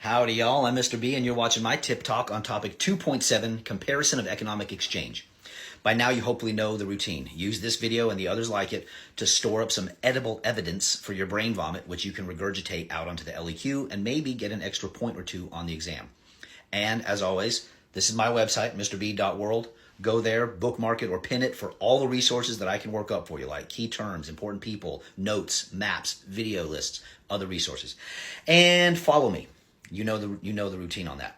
Howdy y'all, I'm Mr. B and you're watching my tip talk on topic 2.7, comparison of economic exchange. By now you hopefully know the routine. Use this video and the others like it to store up some edible evidence for your brain vomit, which you can regurgitate out onto the LEQ and maybe get an extra point or two on the exam. And as always, this is my website, mrb.world. Go there, bookmark it, or pin it for all the resources that I can work up for you, like key terms, important people, notes, maps, video lists, other resources. And follow me. You know the routine on that.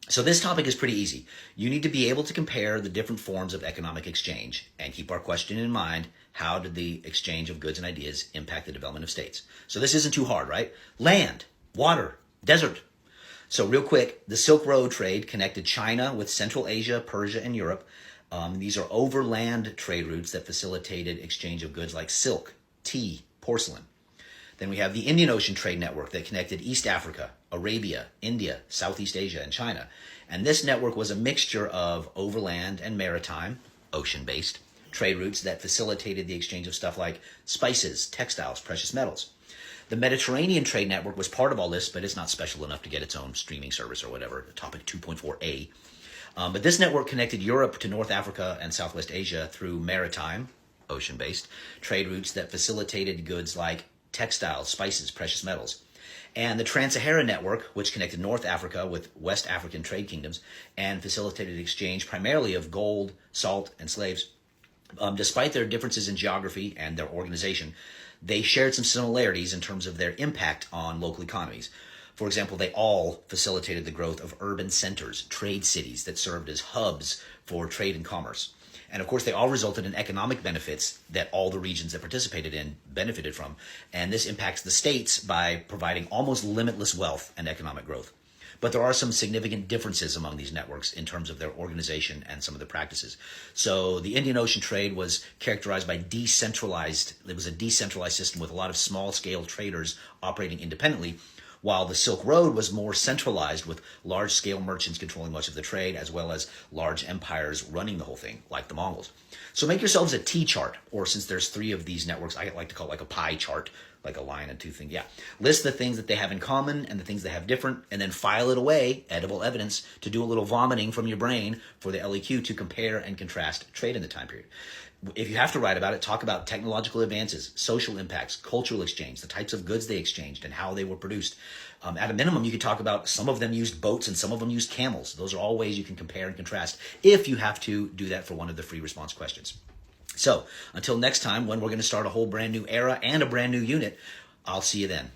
So this topic is pretty easy. You need to be able to compare the different forms of economic exchange and keep our question in mind: how did the exchange of goods and ideas impact the development of states? So this isn't too hard, right? Land, water, desert. So real quick, the Silk Road trade connected China with Central Asia, Persia, and Europe. These are overland trade routes that facilitated exchange of goods like silk, tea, porcelain. Then we have the Indian Ocean Trade Network that connected East Africa, Arabia, India, Southeast Asia, and China. And this network was a mixture of overland and maritime, ocean-based, trade routes that facilitated the exchange of stuff like spices, textiles, precious metals. The Mediterranean Trade Network was part of all this, but it's not special enough to get its own streaming service or whatever, topic 2.4a. But this network connected Europe to North Africa and Southwest Asia through maritime, ocean-based, trade routes that facilitated goods like textiles, spices, precious metals. And the Trans-Saharan Network, which connected North Africa with West African trade kingdoms and facilitated exchange primarily of gold, salt, and slaves. Despite their differences in geography and their organization, they shared some similarities in terms of their impact on local economies. For example, they all facilitated the growth of urban centers, trade cities that served as hubs for trade and commerce. And of course, they all resulted in economic benefits that all the regions that participated in benefited from. And this impacts the states by providing almost limitless wealth and economic growth. But there are some significant differences among these networks in terms of their organization and some of the practices. So the Indian Ocean trade was characterized by it was a decentralized system with a lot of small-scale traders operating independently, while the Silk Road was more centralized with large-scale merchants controlling much of the trade, as well as large empires running the whole thing, like the Mongols. So make yourselves a T-chart, or since there's 3 of these networks, I like to call it like a pie chart, like a line and 2 things. Yeah. List the things that they have in common and the things they have different, and then file it away, edible evidence, to do a little vomiting from your brain for the LEQ to compare and contrast trade in the time period. If you have to write about it, talk about technological advances, social impacts, cultural exchange, the types of goods they exchanged, and how they were produced. At a minimum, you could talk about some of them used boats and some of them used camels. Those are all ways you can compare and contrast if you have to do that for one of the free response questions. So until next time, when we're going to start a whole brand new era and a brand new unit, I'll see you then.